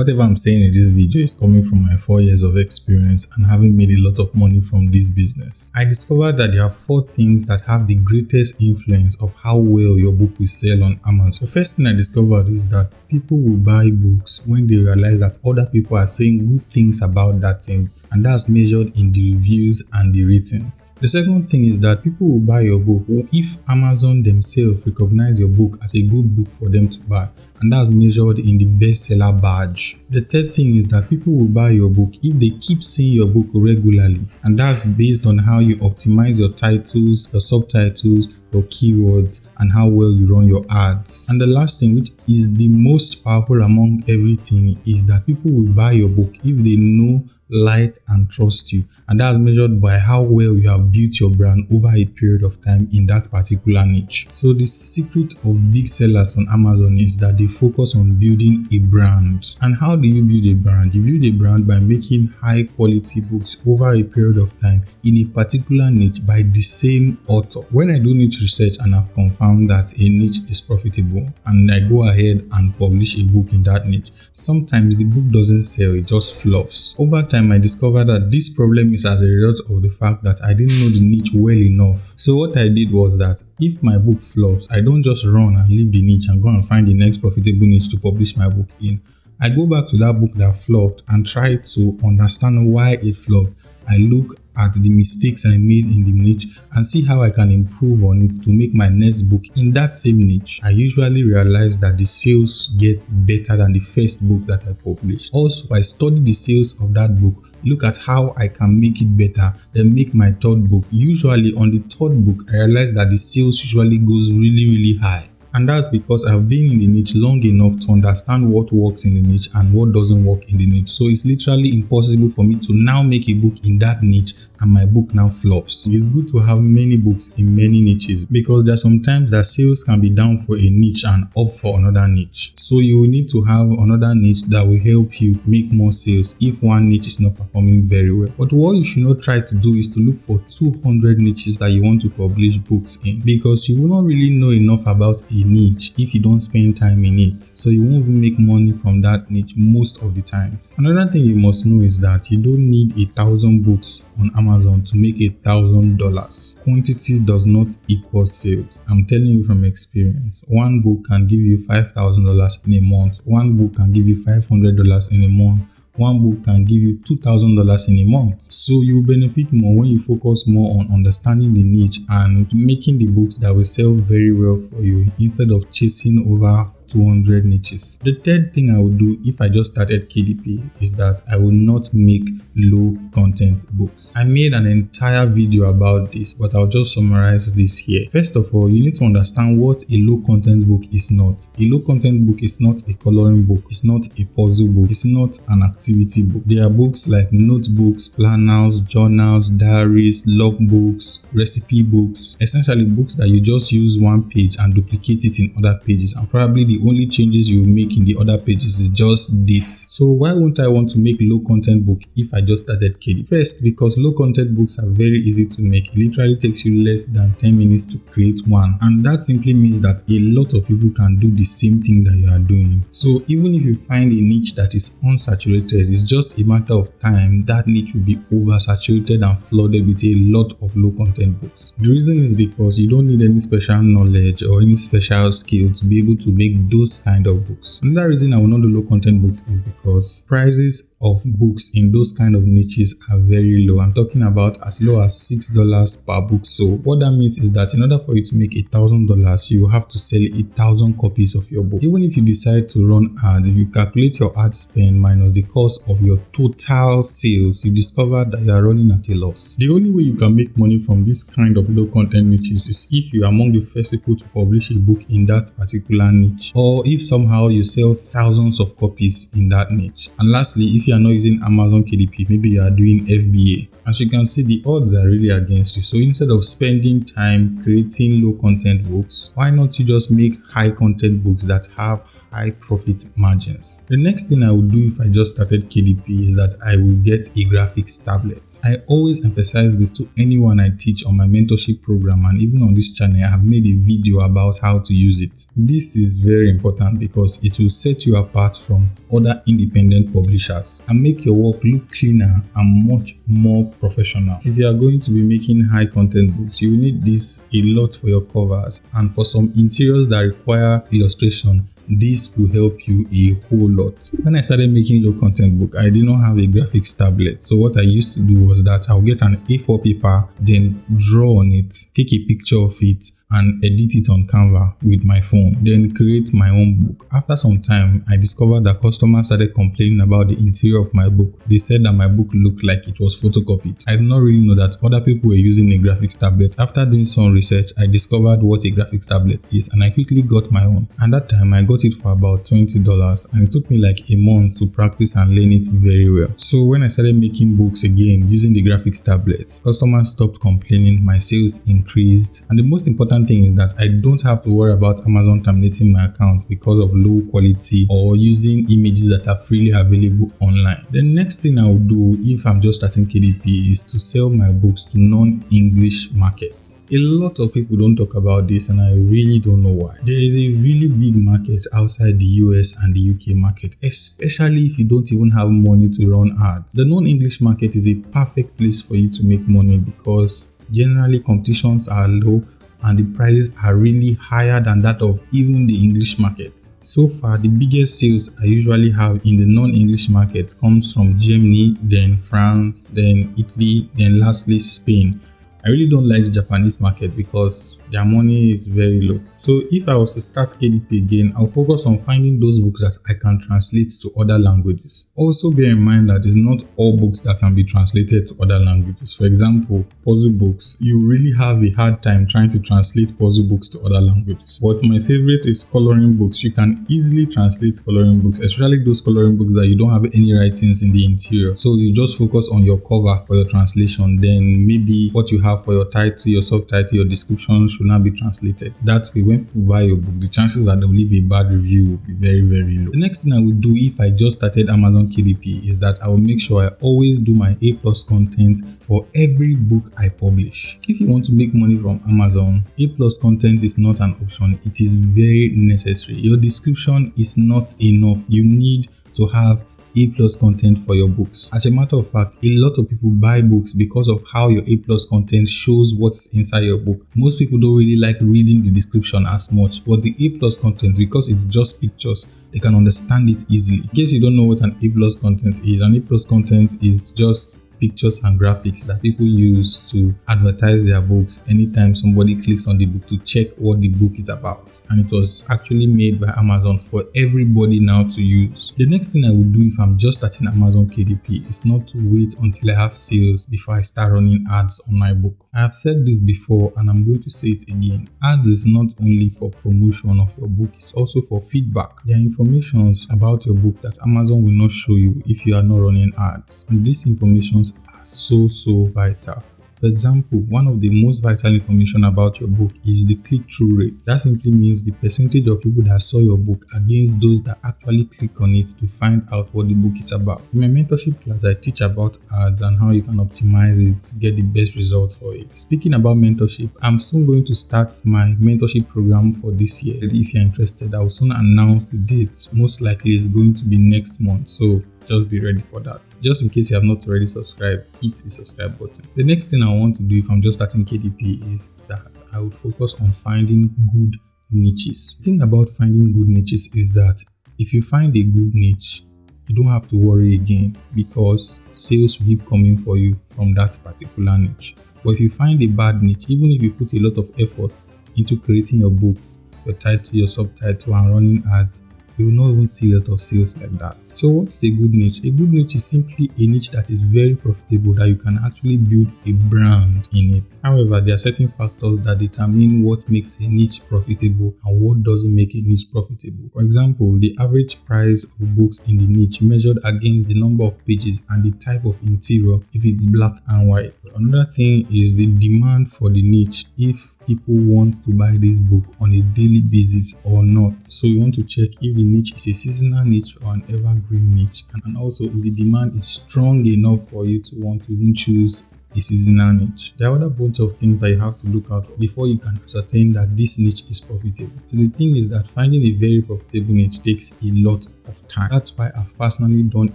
Whatever I'm saying in this video is coming from my 4 years of experience and having made a lot of money from this business. I discovered that there are 4 things that have the greatest influence of how well your book will sell on Amazon. The first thing I discovered is that people will buy books when they realize that other people are saying good things about that thing, and that's measured in the reviews and the ratings. The second thing is that people will buy your book if Amazon themselves recognize your book as a good book for them to buy, and that's measured in the bestseller badge. The third thing is that people will buy your book if they keep seeing your book regularly, and that's based on how you optimize your titles, your subtitles, your keywords, and how well you run your ads. And the last thing, which is the most powerful among everything, is that people will buy your book if they know, like, and trust you, and that's measured by how well you have built your brand over a period of time in that particular niche. So the secret of big sellers on Amazon is that they focus on building a brand. And how do you build a brand? You build a brand by making high quality books over a period of time in a particular niche by the same author. When I do niche research and I've confirmed that a niche is profitable, and I go ahead and publish a book in that niche, sometimes the book doesn't sell, it just flops. Over time, I discovered that this problem is as a result of the fact that I didn't know the niche well enough. So what I did was that if my book flops, I don't just run and leave the niche and go and find the next profitable niche to publish my book in. I go back to that book that flopped and try to understand why it flopped. I look at the mistakes I made in the niche and see how I can improve on it to make my next book in that same niche. I usually realize that the sales gets better than the first book that I published. Also, I study the sales of that book, look at how I can make it better, then make my third book. Usually on the third book, I realize that the sales usually goes really high. And that's because I've been in the niche long enough to understand what works in the niche and what doesn't work in the niche. So it's literally impossible for me to now make a book in that niche and my book now flops. It's good to have many books in many niches because there are sometimes that sales can be down for a niche and up for another niche. So you will need to have another niche that will help you make more sales if one niche is not performing very well. But what you should not try to do is to look for 200 niches that you want to publish books in, because you will not really know enough about a niche if you don't spend time in it. So you won't even make money from that niche most of the times. Another thing you must know is that you don't need 1,000 books on Amazon to make $1,000. Quantity does not equal sales. I'm telling you from experience. One book can give you $5,000 in a month. One book can give you $500 in a month. One book can give you $2,000 in a month. So you will benefit more when you focus more on understanding the niche and making the books that will sell very well for you instead of chasing over 200 niches. The third thing I would do if I just started KDP is that I will not make low content books. I made an entire video about this, but I'll just summarize this here. First of all, you need to understand what a low content book is not. A low content book is not a coloring book, it's not a puzzle book, it's not an activity book. There are books like notebooks, planners, journals, diaries, logbooks, recipe books, essentially books that you just use one page and duplicate it in other pages, and probably the only changes you make in the other pages is just dates. So why won't I want to make low content book if I just started KDP? First, because low content books are very easy to make. It literally takes you less than 10 minutes to create one, and that simply means that a lot of people can do the same thing that you are doing. So even if you find a niche that is unsaturated, it's just a matter of time that niche will be oversaturated and flooded with a lot of low content books. The reason is because you don't need any special knowledge or any special skill to be able to make those kind of books. Another reason I will not do low content books is because prices of books in those kind of niches are very low. I'm talking about as low as $6 per book. So what that means is that in order for you to make $1,000, you have to sell 1,000 copies of your book. Even if you decide to run ads, if you calculate your ad spend minus the cost of your total sales, you discover that you are running at a loss. The only way you can make money from this kind of low content niches is if you are among the first people to publish a book in that particular niche, or if somehow you sell thousands of copies in that niche. And lastly, if you are not using Amazon KDP, maybe you are doing FBA. As you can see, the odds are really against you. So instead of spending time creating low content books, why not you just make high content books that have high profit margins. The next thing I would do if I just started KDP is that I will get a graphics tablet. I always emphasize this to anyone I teach on my mentorship program, and even on this channel I have made a video about how to use it. This is very important because it will set you apart from other independent publishers and make your work look cleaner and much more professional. If you are going to be making high content books, you will need this a lot for your covers, and for some interiors that require illustration, this will help you a whole lot. When I started making low content book, I did not have a graphics tablet. So what I used to do was that I'll get an A4 paper, then draw on it, take a picture of it, and edit it on Canva with my phone, then create my own book. After some time, I discovered that customers started complaining about the interior of my book. They said that my book looked like it was photocopied. I did not really know that other people were using a graphics tablet. After doing some research, I discovered what a graphics tablet is, and I quickly got my own. And that time, I got it for about $20, and it took me like a month to practice and learn it very well. So when I started making books again using the graphics tablets, customers stopped complaining, my sales increased, and the most important thing is that I don't have to worry about Amazon terminating my account because of low quality or using images that are freely available online. The next thing I will do if I'm just starting KDP is to sell my books to non-English markets. A lot of people don't talk about this, and I really don't know why. There is a really big market outside the US and the UK market, especially if you don't even have money to run ads. The non-English market is a perfect place for you to make money because generally competitions are low and the prices are really higher than that of even the English market. So far, the biggest sales I usually have in the non-English market comes from Germany, then France, then Italy, then lastly Spain. I really don't like the Japanese market because their money is very low. So if I was to start KDP again, I'll focus on finding those books that I can translate to other languages. Also bear in mind that it's not all books that can be translated to other languages. For example, puzzle books. You really have a hard time trying to translate puzzle books to other languages. But my favorite is coloring books. You can easily translate coloring books, especially those coloring books that you don't have any writings in the interior. So you just focus on your cover for your translation, then maybe what you have for your title, your subtitle, your description should not be translated. That way, when people buy your book, the chances that they'll leave a bad review will be very, very low. The next thing I would do if I just started Amazon KDP is that I will make sure I always do my A+ content for every book I publish. If you want to make money from Amazon, A+ content is not an option. It is very necessary. Your description is not enough. You need to have A+ content for your books. As a matter of fact, a lot of people buy books because of how your A+ content shows what's inside your book. Most people don't really like reading the description as much, but the A+ content, because it's just pictures, they can understand it easily. In case you don't know what an A+ content is, an A+ content is just pictures and graphics that people use to advertise their books anytime somebody clicks on the book to check what the book is about. And it was actually made by Amazon for everybody now to use. The next thing I would do if I'm just starting Amazon KDP is not to wait until I have sales before I start running ads on my book. I have said this before and I'm going to say it again. Ads is not only for promotion of your book, it's also for feedback. There are informations about your book that Amazon will not show you if you are not running ads. And these informations are so vital. For example, one of the most vital information about your book is the click-through rate. That simply means the percentage of people that saw your book against those that actually click on it to find out what the book is about. In my mentorship class, I teach about ads and how you can optimize it to get the best results for it. Speaking about mentorship, I'm soon going to start my mentorship program for this year. If you're interested, I will soon announce the dates. Most likely it's going to be next month. So just be ready for that. Just in case you have not already subscribed, hit the subscribe button. The next thing I want to do if I'm just starting KDP is that I would focus on finding good niches. The thing about finding good niches is that if you find a good niche, you don't have to worry again because sales will keep coming for you from that particular niche. But if you find a bad niche, even if you put a lot of effort into creating your books, your title, your subtitle, and running ads, you will not even see a lot of sales like that. So what's a good niche? A good niche is simply a niche that is very profitable, that you can actually build a brand in it. However, there are certain factors that determine what makes a niche profitable and what doesn't make a niche profitable. For example, the average price of books in the niche measured against the number of pages and the type of interior if it's black and white. Another thing is the demand for the niche, if people want to buy this book on a daily basis or not. So you want to check if the niche is a seasonal niche or an evergreen niche, and also if the demand is strong enough for you to want to even choose a seasonal niche. There are other bunch of things that you have to look out for before you can ascertain that this niche is profitable. So the thing is that finding a very profitable niche takes a lot of time. That's why I've personally done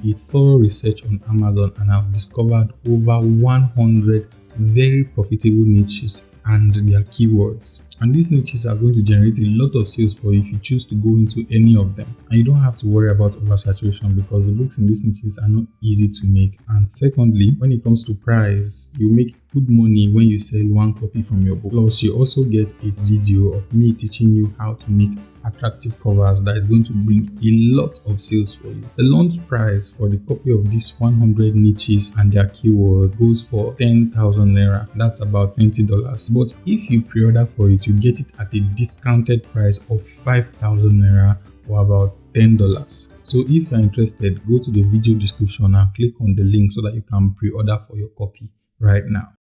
a thorough research on Amazon, and I've discovered over 100 very profitable niches and their keywords. And these niches are going to generate a lot of sales for you if you choose to go into any of them. And you don't have to worry about oversaturation because the books in these niches are not easy to make. And secondly, when it comes to price, you make good money when you sell one copy from your book. Plus, you also get a video of me teaching you how to make attractive covers that is going to bring a lot of sales for you. The launch price for the copy of these 100 niches and their keyword goes for 10,000 naira. That's about $20. But if you pre-order for it, you get it at a discounted price of 5,000 naira or about $10. So if you're interested, go to the video description and click on the link so that you can pre-order for your copy right now.